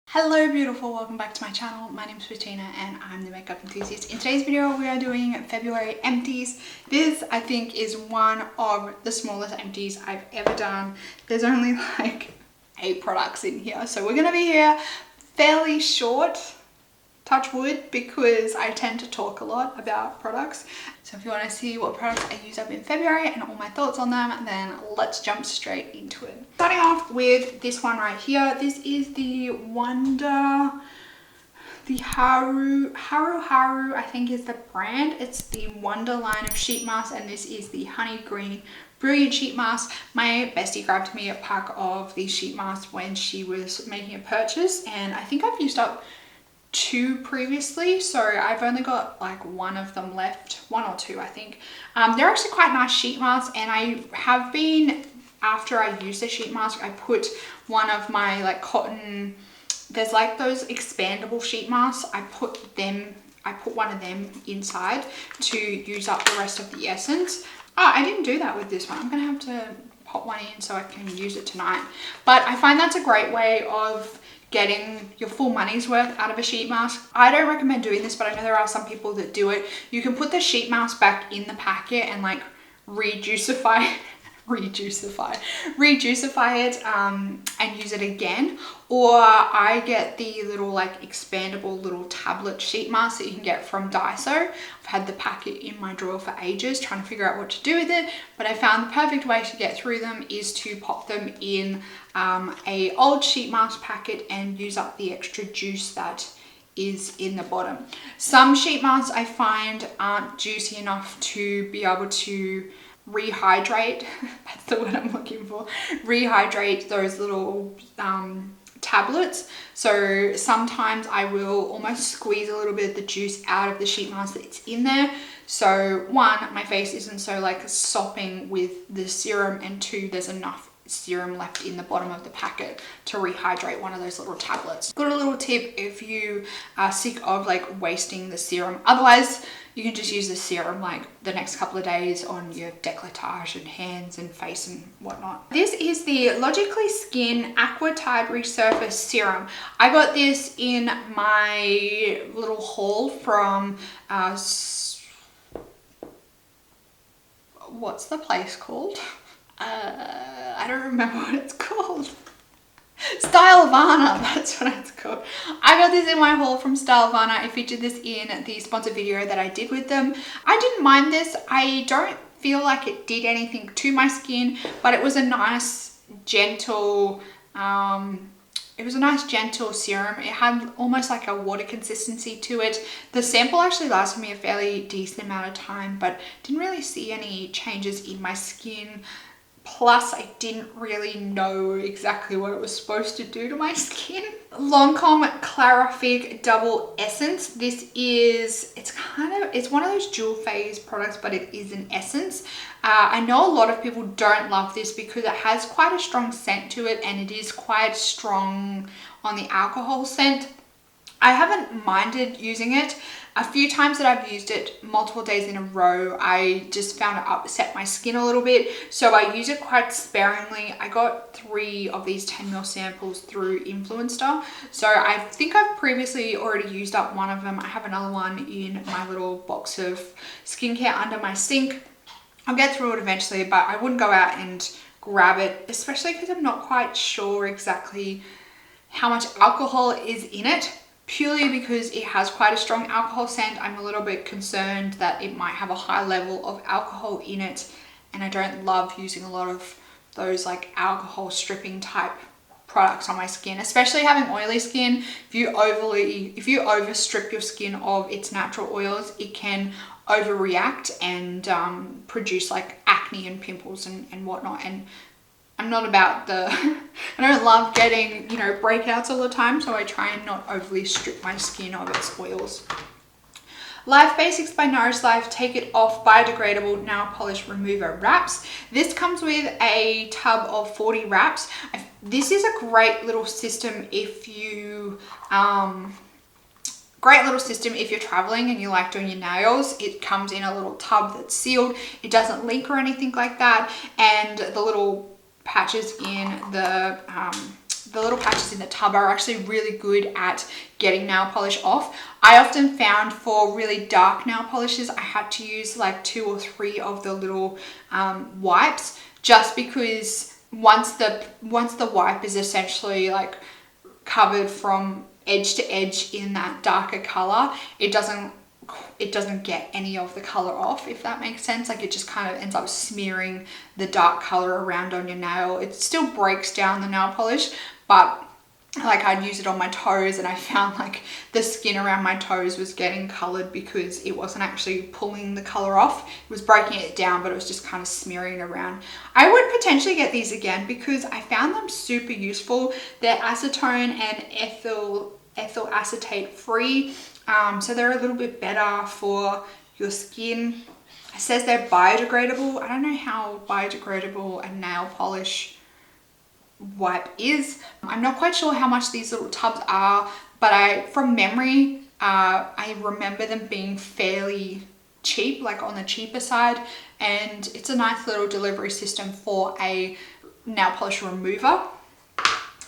Hello beautiful, welcome back to my channel. My name is Bettina and I'm the makeup enthusiast. In today's video we are doing February empties. This I think is one of the smallest empties I've ever done. There's only like 8 products in here, so we're gonna be here fairly short, touch wood, because I tend to talk a lot about products. So if you want to see what products I used up in February and all my thoughts on them, then let's jump straight into it. Starting off with this one right here. This is the Haru, I think is the brand. It's the Wonderline of sheet masks, and this is the honey green brilliant sheet mask. My bestie grabbed me a pack of these sheet masks when she was making a purchase, and I think I've used up 2 previously, so I've only got like 1 of them left, 1 or 2 I think. They're actually quite nice sheet masks, and I have been, after I use the sheet mask, I put one of my like cotton, there's like those expandable sheet masks, I put one of them inside to use up the rest of the essence. Oh, I didn't do that with this one. I'm gonna have to pop one in so I can use it tonight. But I find that's a great way of getting your full money's worth out of a sheet mask. I don't recommend doing this, but I know there are some people that do it. You can put the sheet mask back in the packet and like rejuicify it and use it again. Or I get the little like expandable little tablet sheet mask that you can get from Daiso. I've had the packet in my drawer for ages trying to figure out what to do with it, but I found the perfect way to get through them is to pop them in a old sheet mask packet and use up the extra juice that is in the bottom. Some sheet masks I find aren't juicy enough to be able to rehydrate, that's the word I'm looking for, rehydrate those little tablets. So sometimes I will almost squeeze a little bit of the juice out of the sheet mask that's in there. So 1, my face isn't so like sopping with the serum, and 2, there's enough serum left in the bottom of the packet to rehydrate one of those little tablets. Got a little tip if you are sick of like wasting the serum. Otherwise, you can just use the serum like the next couple of days on your décolletage and hands and face and whatnot. This is the Logically Skin Aqua Tide Resurface Serum. I got this in my little haul from what's the place called? I don't remember what it's called. Stylovana, that's what it's called. I got this in my haul from Stylovana. I featured this in the sponsored video that I did with them. I didn't mind this. I don't feel like it did anything to my skin, but it was a nice, gentle, serum. It had almost like a water consistency to it. The sample actually lasted me a fairly decent amount of time, but didn't really see any changes in my skin. Plus, I didn't really know exactly what it was supposed to do to my skin. Lancome Clarific Double Essence. This is, it's one of those dual phase products, but it is an essence. I know a lot of people don't love this because it has quite a strong scent to it, and it is quite strong on the alcohol scent. I haven't minded using it. A few times that I've used it multiple days in a row, I just found it upset my skin a little bit. So I use it quite sparingly. I got 3 of these 10ml samples through Influencer. So I think I've previously already used up 1 of them. I have another one in my little box of skincare under my sink. I'll get through it eventually, but I wouldn't go out and grab it, especially because I'm not quite sure exactly how much alcohol is in it. Purely because it has quite a strong alcohol scent, I'm a little bit concerned that it might have a high level of alcohol in it, and I don't love using a lot of those like alcohol stripping type products on my skin, especially having oily skin. If you overstrip your skin of its natural oils, it can overreact and produce like acne and pimples and whatnot. And I'm not about I don't love getting, you know, breakouts all the time, so I try and not overly strip my skin of its oils. Life Basics by Nourish Life Take It Off Biodegradable Nail Polish Remover Wraps. This comes with a tub of 40 wraps. This is a great little system if you if you're traveling and you like doing your nails. It comes in a little tub that's sealed. It doesn't leak or anything like that, and the little patches in the little patches in the tub are actually really good at getting nail polish off. I often found for really dark nail polishes, I had to use like 2 or 3 of the little wipes, just because once the wipe is essentially like covered from edge to edge in that darker color, it doesn't get any of the color off, if that makes sense. Like it just kind of ends up smearing the dark color around on your nail. It still breaks down the nail polish, but like I'd use it on my toes and I found like the skin around my toes was getting colored because it wasn't actually pulling the color off. It was breaking it down, but it was just kind of smearing it around. I would potentially get these again because I found them super useful. They're acetone and ethyl acetate free. So they're a little bit better for your skin. It says they're biodegradable. I don't know how biodegradable a nail polish wipe is. I'm not quite sure how much these little tubs are, but from memory, I remember them being fairly cheap, like on the cheaper side, and it's a nice little delivery system for a nail polish remover.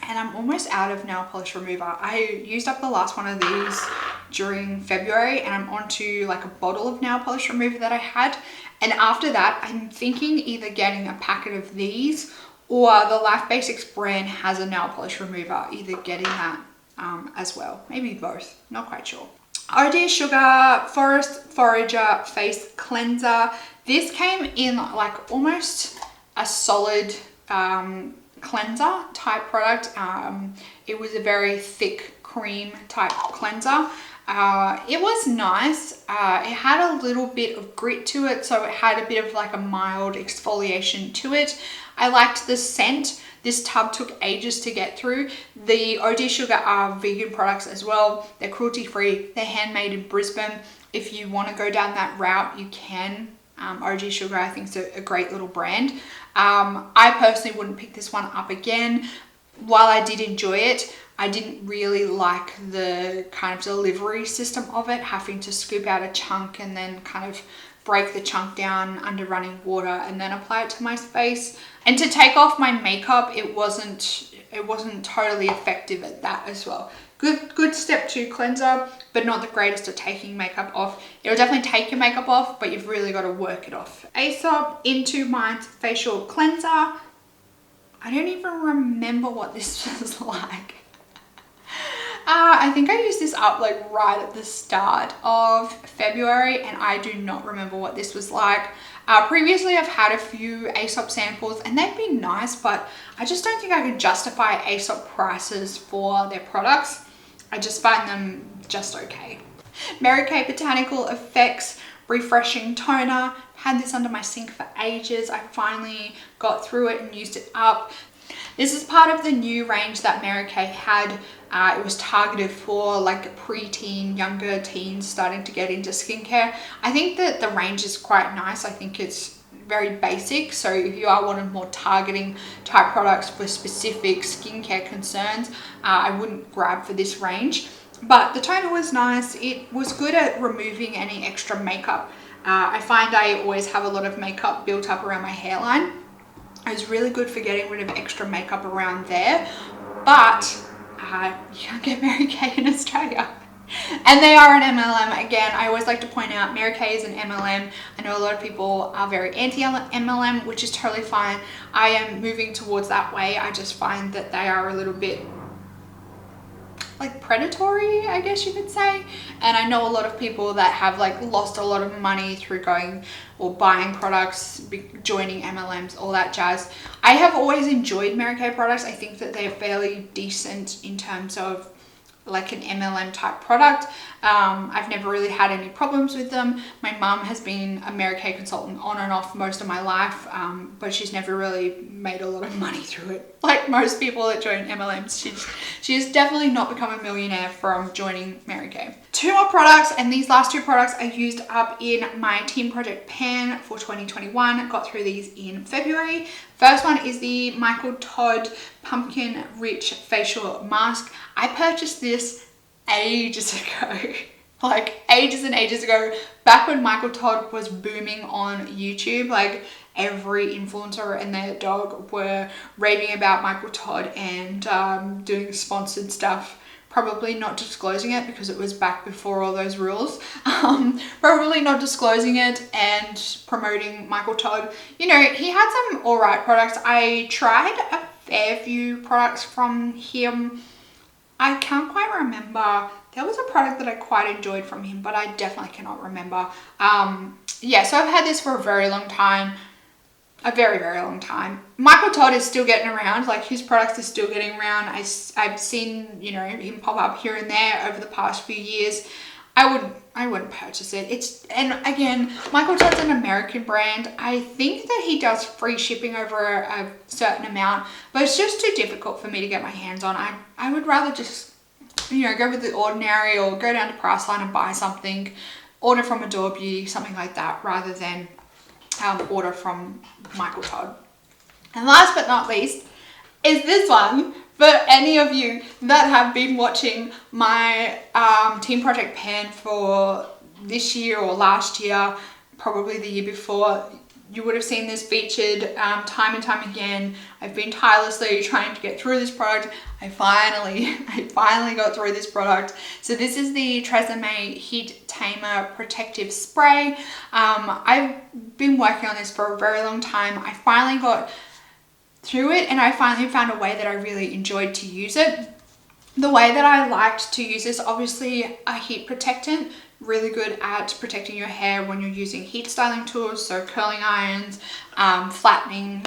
And I'm almost out of nail polish remover. I used up the last one of these during February, and I'm onto like a bottle of nail polish remover that I had. And after that, I'm thinking either getting a packet of these, or the Life Basics brand has a nail polish remover, either getting that as well. Maybe both, not quite sure. OD Sugar Forager Face Cleanser. This came in like almost a solid cleanser type product. It was a very thick cream type cleanser. It was nice. It had a little bit of grit to it, so it had a bit of like a mild exfoliation to it. I liked the scent. This tub took ages to get through. The OD Sugar are vegan products as well. They're cruelty free. They're handmade in Brisbane. If you want to go down that route, you can. OD Sugar, I think, is a great little brand. I personally wouldn't pick this one up again. While I did enjoy it, I didn't really like the kind of delivery system of it, having to scoop out a chunk and then kind of break the chunk down under running water and then apply it to my face. And to take off my makeup, it wasn't totally effective at that as well. Good step 2 cleanser, but not the greatest at taking makeup off. It'll definitely take your makeup off, but you've really got to work it off. Aesop Into Mind Facial Cleanser. I don't even remember what this was like. I think I used this up like right at the start of February, and I do not remember what this was like. Previously, I've had a few Aesop samples and they've been nice, but I just don't think I can justify Aesop prices for their products. I just find them just okay. Mary Kay Botanical Effects Refreshing Toner. Had this under my sink for ages. I finally got through it and used it up. This is part of the new range that Mary Kay had. It was targeted for like preteen, younger teens starting to get into skincare. I think that the range is quite nice. I think it's very basic. So if you are wanting more targeting type products for specific skincare concerns, I wouldn't grab for this range. But the toner was nice. It was good at removing any extra makeup. I find I always have a lot of makeup built up around my hairline. It was really good for getting rid of extra makeup around there, but you can't get Mary Kay in Australia. And they are an MLM. Again, I always like to point out Mary Kay is an MLM. I know a lot of people are very anti-MLM, which is totally fine. I am moving towards that way. I just find that they are a little bit like predatory, I guess you could say. And I know a lot of people that have like lost a lot of money through going or buying products, joining MLMs, all that jazz. I have always enjoyed Mary Kay products. I think that they're fairly decent in terms of like an MLM type product. I've never really had any problems with them. My mum has been a Mary Kay consultant on and off most of my life, but she's never really made a lot of money through it. Like most people that join MLMs, she has definitely not become a millionaire from joining Mary Kay. 2 more products, and these last 2 products I used up in my Team Project pan for 2021. Got through these in February. First one is the Michael Todd Pumpkin Rich Facial Mask. I purchased this ages ago. like ages and ages ago, back when Michael Todd was booming on YouTube. Like every influencer and their dog were raving about Michael Todd and doing sponsored stuff. Probably not disclosing it because it was back before all those rules. Probably not disclosing it and promoting Michael Todd. You know, he had some alright products. I tried a fair few products from him. I can't quite remember. There was a product that I quite enjoyed from him, but I definitely cannot remember. Yeah, so I've had this for a very long time. A very, very long time. Michael Todd is still getting around. Like his products are still getting around. I've seen, you know, him pop up here and there over the past few years. I wouldn't purchase it. And again, Michael Todd's an American brand. I think that he does free shipping over a certain amount, but it's just too difficult for me to get my hands on. I would rather just, you know, go with the ordinary or go down to Priceline and buy something, order from Adore Beauty, something like that, rather than order from Michael Todd. And last but not least is this one. For any of you that have been watching my Team Project Pan for this year or last year, probably the year before, you would have seen this featured time and time again. I've been tirelessly trying to get through this product. I finally got through this product. So this is the Tresemme Heat Tamer Protective Spray. I've been working on this for a very long time. I finally got through it and I finally found a way that I really enjoyed to use it. The way that I liked to use this, obviously a heat protectant, really good at protecting your hair when you're using heat styling tools, so curling irons, flattening,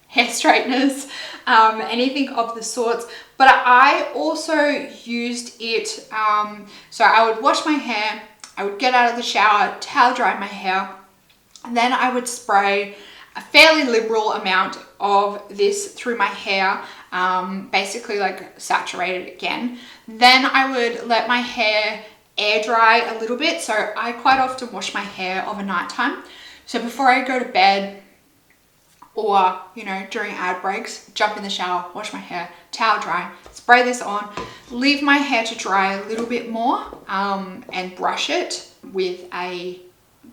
hair straighteners, anything of the sorts. But I also used it, so I would wash my hair, I would get out of the shower, towel dry my hair, and then I would spray a fairly liberal amount of this through my hair, basically like saturate it again. Then I would let my hair air dry a little bit. So I quite often wash my hair over night time. So before I go to bed or, you know, during ad breaks, jump in the shower, wash my hair, towel dry, spray this on, leave my hair to dry a little bit more, and brush it with a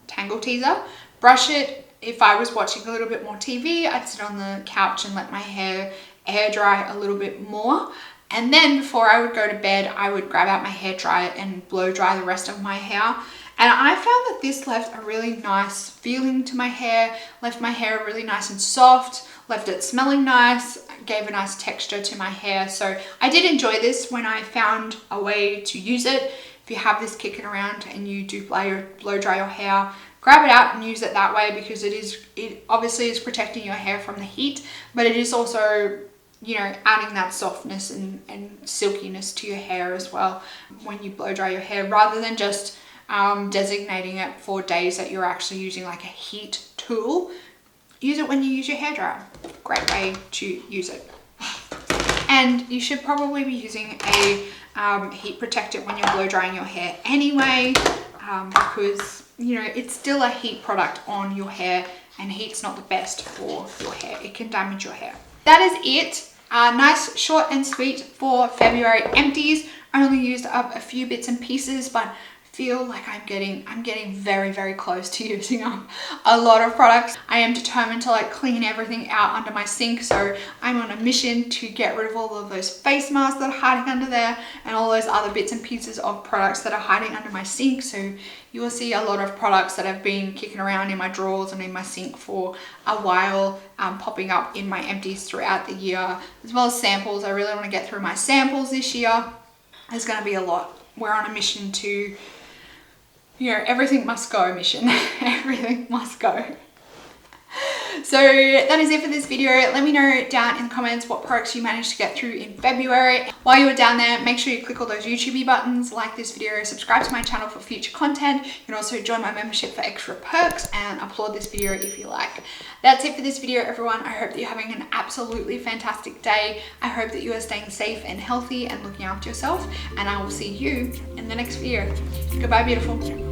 tangle teaser. Brush it. If I was watching a little bit more TV, I'd sit on the couch and let my hair air dry a little bit more. And then before I would go to bed, I would grab out my hair dryer and blow dry the rest of my hair. And I found that this left a really nice feeling to my hair, left my hair really nice and soft, left it smelling nice, gave a nice texture to my hair. So I did enjoy this when I found a way to use it. If you have this kicking around and you do blow dry your hair, grab it out and use it that way, because it obviously is protecting your hair from the heat, but it is also, you know, adding that softness and silkiness to your hair as well when you blow dry your hair, rather than just designating it for days that you're actually using like a heat tool. Use it when you use your hairdryer. Great way to use it. And you should probably be using a heat protectant when you're blow drying your hair anyway, because, you know, it's still a heat product on your hair, and heat's not the best for your hair. It can damage your hair. That is it. Nice, short and sweet for February empties. I only used up a few bits and pieces, but feel like I'm getting very, very close to using up a lot of products. I am determined to like clean everything out under my sink, so I'm on a mission to get rid of all of those face masks that are hiding under there and all those other bits and pieces of products that are hiding under my sink. So you will see a lot of products that have been kicking around in my drawers and in my sink for a while, popping up in my empties throughout the year, as well as samples. I really want to get through my samples this year. There's going to be a lot. We're on a mission to, you know, everything must go mission. Everything must go. So that is it for this video. Let me know down in the comments what products you managed to get through in February. While you were down there, make sure you click all those YouTube buttons, like this video, subscribe to my channel for future content. You can also join my membership for extra perks and upload this video if you like. That's it for this video, everyone. I hope that you're having an absolutely fantastic day. I hope that you are staying safe and healthy and looking after yourself, and I will see you in the next video. Goodbye, beautiful.